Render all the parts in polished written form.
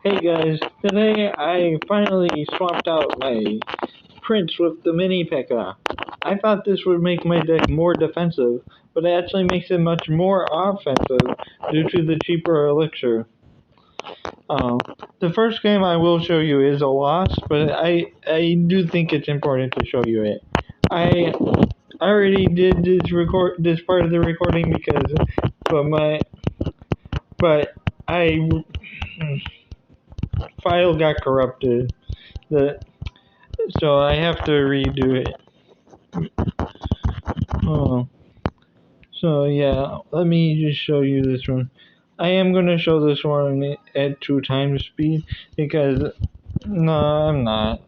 Hey guys, today I finally swapped out my Prince with the mini P.E.K.K.A. I thought this would make my deck more defensive, but it actually makes it much more offensive due to the cheaper elixir. Um, the first game I will show you is a loss, but I do think it's important to show you it. I already did this part of the recording because, but my but I file got corrupted. The So I have to redo it. Oh, so yeah, let me just show you this one. I am gonna show this one at 2 times speed because no, I'm not.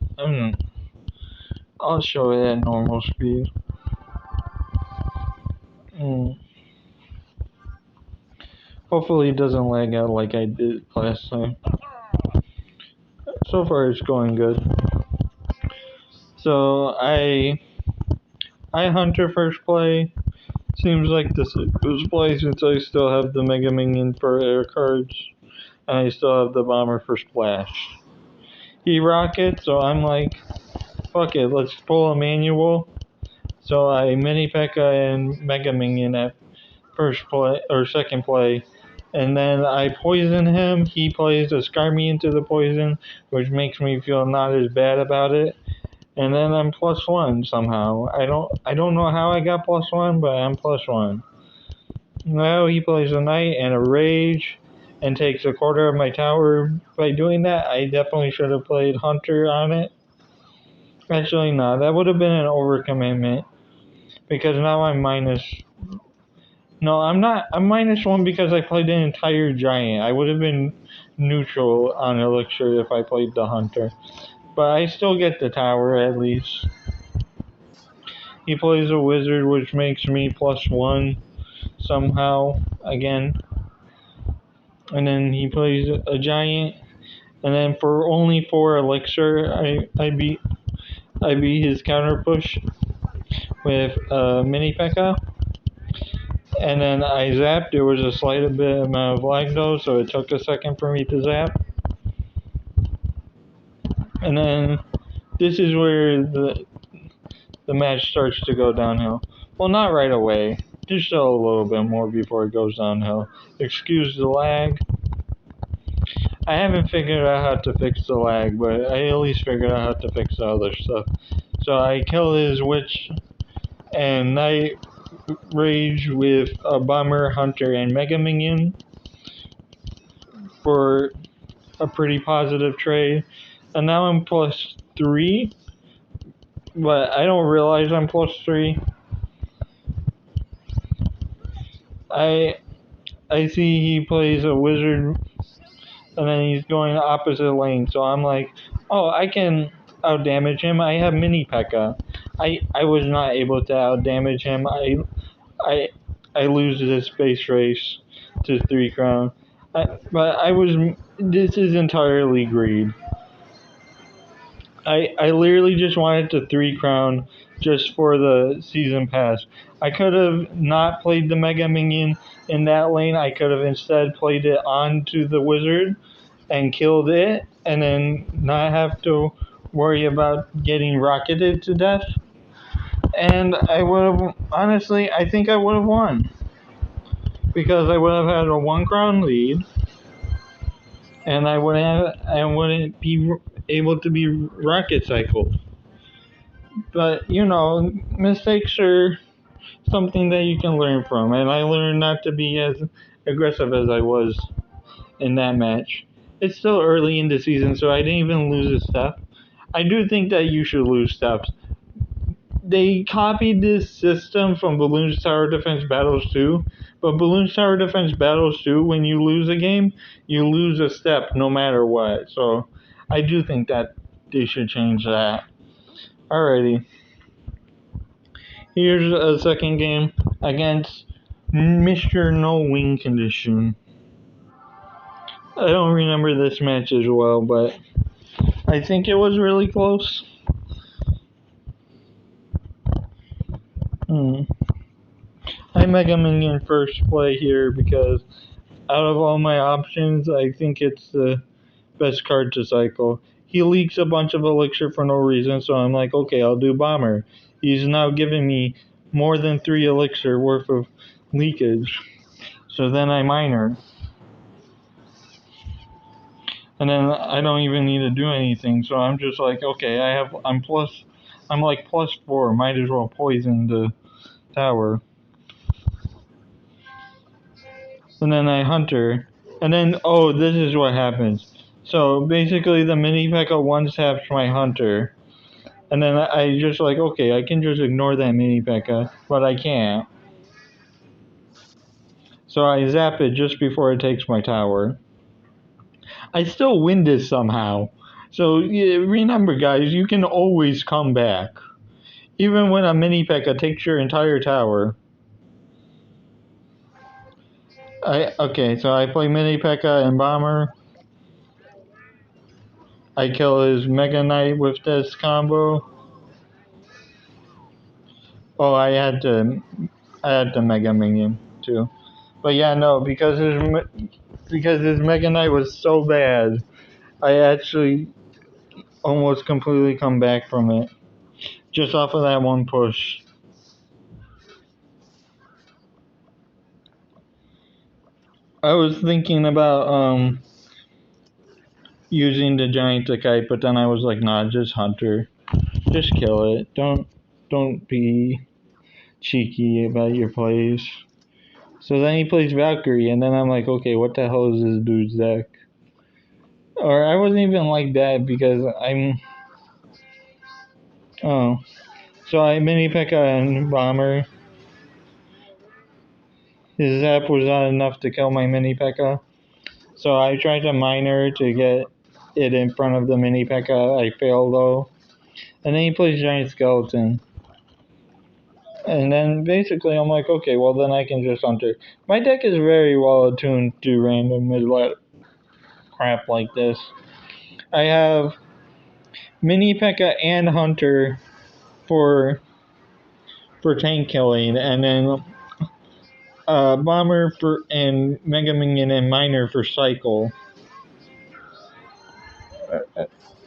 I'll show it at normal speed. Mm. Hopefully it doesn't lag out like I did last time. So far it's going good. So I Hunter first play. Seems like this was play since I still have the Mega Minion for air cards. And I still have the Bomber for Splash. He rockets, so I'm like, fuck it, let's pull a manual. So I mini P.E.K.K.A. and Mega Minion at first play or second play, and then I poison him. He plays a Skarmy into the poison, which makes me feel not as bad about it. And then I'm +1 somehow. I don't know how I got +1, but I'm +1. Now he plays a Knight and a Rage and takes a quarter of my tower. By doing that, I definitely should have played Hunter on it. Actually, no, that would have been an overcommitment because now I'm minus. No, I'm not. I'm -1 because I played an entire giant. I would have been neutral on Elixir if I played the Hunter. But I still get the tower at least. He plays a wizard, which makes me +1 somehow again. And then he plays a giant. And then for only 4 elixir, I beat his counter push with mini P.E.K.K.A. And then I zapped. There was a slight bit amount of lag though, so it took a second for me to zap. And then this is where the match starts to go downhill. Well, not right away. Just still a little bit more before it goes downhill. Excuse the lag. I haven't figured out how to fix the lag, but I at least figured out how to fix the other stuff. So I kill his witch and Knight Rage with a Bomber, Hunter, and Mega Minion for a pretty positive trade. And now I'm +3, but I don't realize I'm +3. I see he plays a wizard and then he's going opposite lane, so I'm like, oh, I can outdamage him. I have mini P.E.K.K.A. I was not able to outdamage him. I lose this space race to 3 crown. This is entirely greed. I literally just wanted to 3 crown just for the season pass. I could have not played the Mega Minion in that lane. I could have instead played it onto the wizard and killed it and then not have to worry about getting rocketed to death. And I would have, honestly, I think I would have won. Because I would have had a 1 crown lead and I wouldn't be able to be rocket cycled. But, mistakes are something that you can learn from, and I learned not to be as aggressive as I was in that match. It's still early in the season, so I didn't even lose a step. I do think that you should lose steps. They copied this system from Balloons Tower Defense Battles 2, but Balloons Tower Defense Battles 2, when you lose a game, you lose a step no matter what. So I do think that they should change that. Alrighty. Here's a second game against Mr. No Win Condition. I don't remember this match as well, but I think it was really close. I Mega Minion first play here because out of all my options, I think it's the best card to cycle. He leaks a bunch of elixir for no reason, so I'm like, okay, I'll do bomber. He's now giving me more than 3 elixir worth of leakage. So then I miner. And then I don't even need to do anything. So I'm just like, okay, I'm like +4. Might as well poison the tower. And then I hunter. And then, oh, this is what happens. So basically, the mini P.E.K.K.A one taps my hunter. And then I just like, okay, I can just ignore that mini P.E.K.K.A, but I can't. So I zap it just before it takes my tower. I still win this somehow. So yeah, remember, guys, you can always come back. Even when a mini P.E.K.K.A takes your entire tower. Okay, so I play mini P.E.K.K.A and bomber. I kill his Mega Knight with this combo. Oh, I had to Mega Minion too. But yeah, no, because his Mega Knight was so bad, I actually almost completely come back from it just off of that one push. I was thinking about using the giant kite, but then I was like, nah, just hunter, just kill it. Don't be cheeky about your plays. So then he plays Valkyrie, and then I'm like, okay, what the hell is this dude's deck? Or I wasn't even like that because oh, so I mini P.E.K.K.A and bomber. His zap was not enough to kill my mini P.E.K.K.A. So I tried to miner to get it in front of the mini P.E.K.K.A. I failed though. And then he plays giant skeleton. And then basically I'm like, okay, well then I can just hunter. My deck is very well attuned to random mid-let crap like this. I have mini P.E.K.K.A and hunter for tank killing, and then bomber for and Mega Minion and miner for cycle.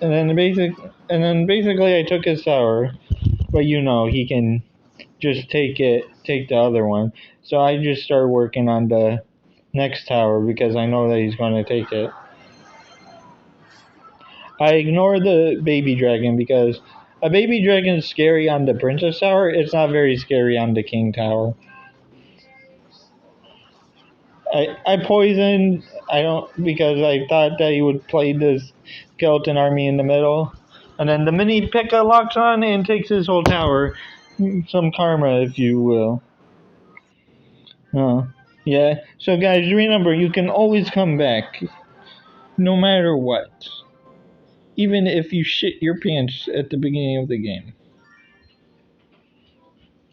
And then basically I took his tower, but you know he can just take the other one. So I just started working on the next tower because I know that he's going to take it. I ignore the baby dragon because a baby dragon is scary on the princess tower. It's not very scary on the king tower. I poisoned. I don't because I thought that he would play this skeleton army in the middle, and then the mini P.E.K.K.A locks on and takes his whole tower. Some karma, if you will. Yeah. So guys, remember you can always come back, no matter what. Even if you shit your pants at the beginning of the game.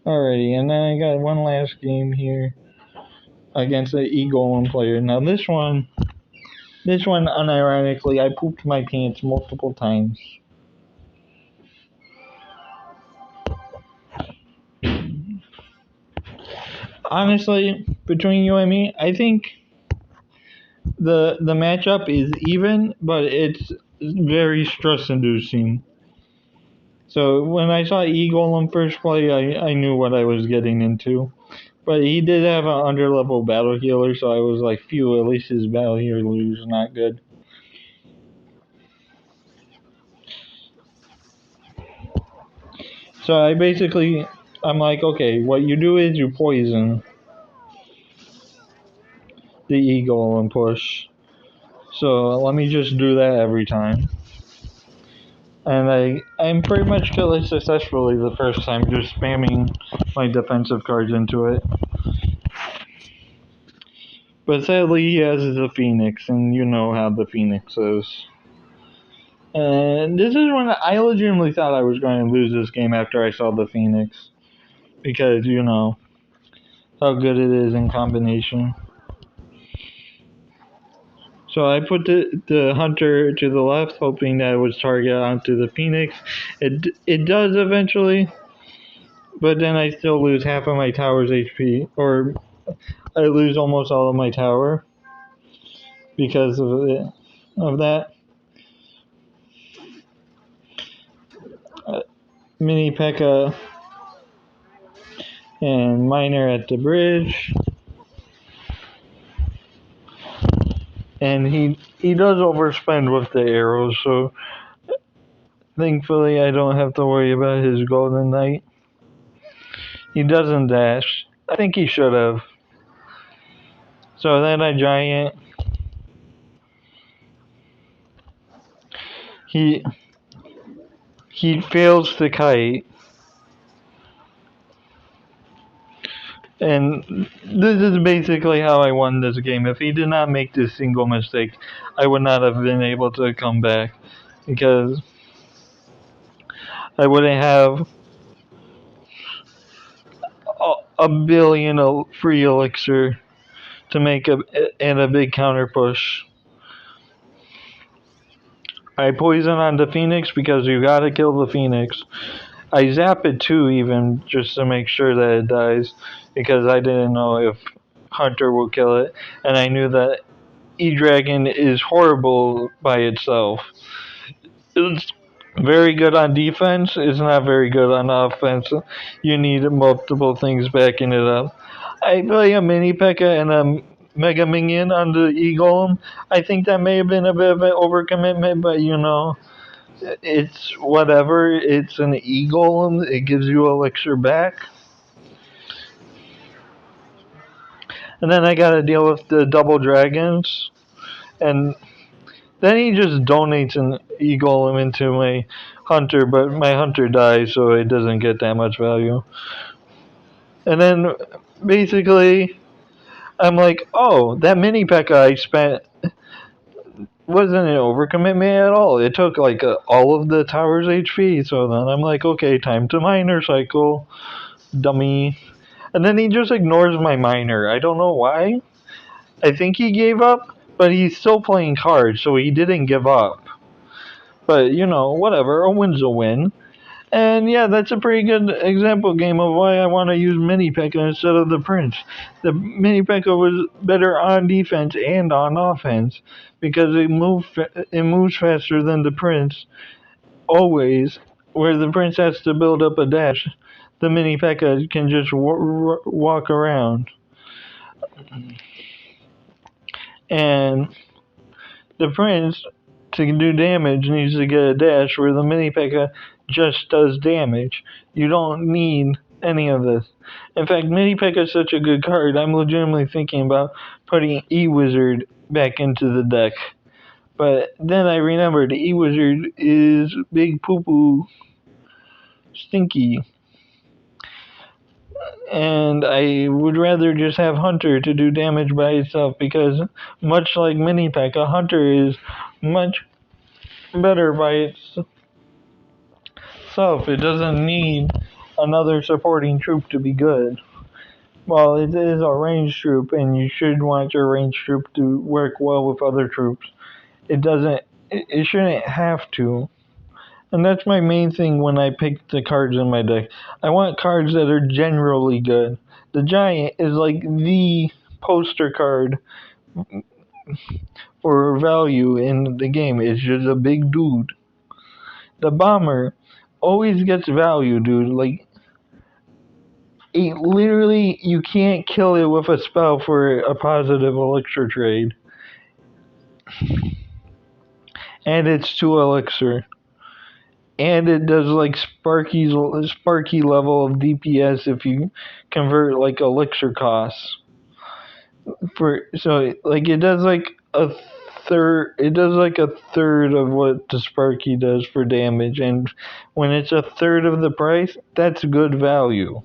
Alrighty, and then I got one last game here against the E-Golem player. Now this one, unironically, I pooped my pants multiple times. Honestly, between you and me, I think the matchup is even, but it's very stress-inducing. So when I saw E-Golem first play, I knew what I was getting into. But he did have an underlevel battle healer, so I was like, phew, at least his battle healer is not good. So I'm like, okay, what you do is you poison the eagle and push. So let me just do that every time. And I'm pretty much kill it successfully the first time, just spamming my defensive cards into it. But sadly, he has the Phoenix, and you know how the Phoenix is. And this is when I legitimately thought I was going to lose this game after I saw the Phoenix. Because, you know, how good it is in combination. So I put the hunter to the left, hoping that it would target onto the Phoenix. It does eventually, but then I still lose half of my tower's HP, or I lose almost all of my tower because of that. Mini P.E.K.K.A. and Miner at the bridge. And he does overspend with the arrows, so thankfully I don't have to worry about his Golden Knight. He doesn't dash. I think he should have. So then a giant. He he fails to kite. And this is basically how I won this game. If he did not make this single mistake, I would not have been able to come back. Because I wouldn't have a billion free elixir to make a big counter push. I poison on the Phoenix because you gotta kill the Phoenix. I zap it too, even just to make sure that it dies, because I didn't know if Hunter will kill it, and I knew that E-Dragon is horrible by itself. It's very good on defense. It's not very good on offense. You need multiple things backing it up. I play a mini P.E.K.K.A. and a Mega Minion on the E-Golem. I think that may have been a bit of an overcommitment, but it's whatever. It's an E-Golem. It gives you elixir back. And then I gotta deal with the double dragons. And then he just donates an E-Golem into my hunter, but my hunter dies, so it doesn't get that much value. And then basically, I'm like, oh, that mini P.E.K.K.A. I spent wasn't an overcommitment at all. It took like all of the tower's HP, so then I'm like, okay, time to miner cycle, dummy. And then he just ignores my miner. I don't know why. I think he gave up, but he's still playing cards, so he didn't give up. But, whatever. A win's a win. And yeah, that's a pretty good example game of why I want to use Mini P.E.K.K.A. instead of the Prince. The Mini P.E.K.K.A. was better on defense and on offense because it moves faster than the Prince, always. Where the Prince has to build up a dash, the Mini P.E.K.K.A. can just walk around. And the Prince, to do damage, needs to get a dash, where the Mini P.E.K.K.A. just does damage. You don't need any of this. In fact, Mini P.E.K.K.A. is such a good card, I'm legitimately thinking about putting E-Wizard back into the deck. But then I remembered E-Wizard is big poo-poo stinky. And I would rather just have Hunter to do damage by itself, because much like Mini P.E.K.K.A., Hunter is much better by itself. It doesn't need another supporting troop to be good. Well, it is a ranged troop, and you should want your ranged troop to work well with other troops. It shouldn't have to. And that's my main thing when I pick the cards in my deck. I want cards that are generally good. The Giant is like the poster card for value in the game. It's just a big dude. The Bomber always gets value, dude. Like, literally, you can't kill it with a spell for a positive elixir trade. And it's 2 elixir. And it does like sparky level of DPS if you convert like elixir costs. It does like a third. It does like a third of what the Sparky does for damage, and when it's a third of the price, that's good value.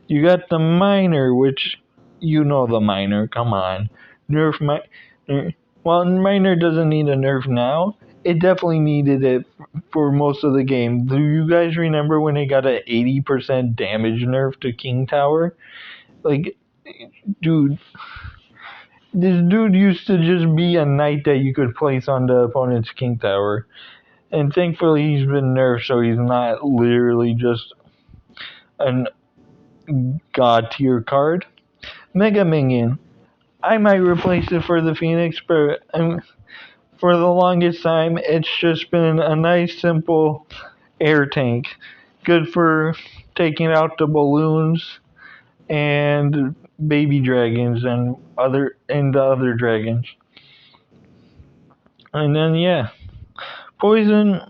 You got the Miner, which the Miner. Come on, nerf Miner. Well, Miner doesn't need a nerf now. It definitely needed it for most of the game. Do you guys remember when it got an 80% damage nerf to King Tower? Like, dude, this dude used to just be a knight that you could place on the opponent's King Tower. And thankfully he's been nerfed, so he's not literally just an god tier card. Mega Minion. I might replace it for the Phoenix, but for the longest time, it's just been a nice, simple air tank. Good for taking out the balloons and baby dragons and the other dragons. And then yeah, poison.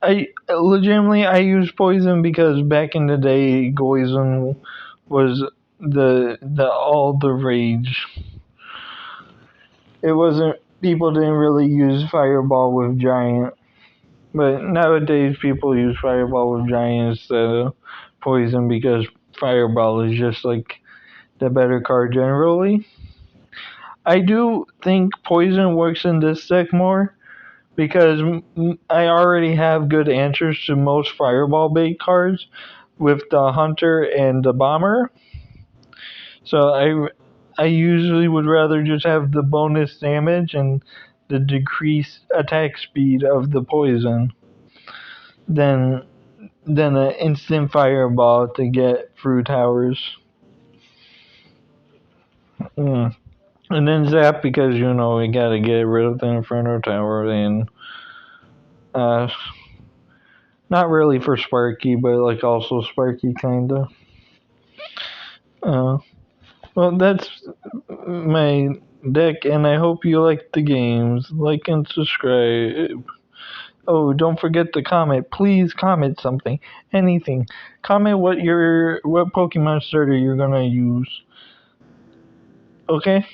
I use poison because back in the day, poison was the all the rage. It wasn't people didn't really use fireball with giant, but nowadays people use fireball with giant instead of poison because fireball is just like the better card generally. I do think poison works in this deck more because I already have good answers to most fireball bait cards with the hunter and the bomber. So I usually would rather just have the bonus damage and the decreased attack speed of the poison than an instant fireball to get through towers. Mm. And then zap because we gotta get rid of the inferno tower and uh not really for Sparky, but like also Sparky kinda. Uh, well, that's my deck, and I hope you like the games. Like and subscribe. Oh, don't forget to comment. Please comment something, anything. Comment what Pokemon starter you're gonna use. Okay.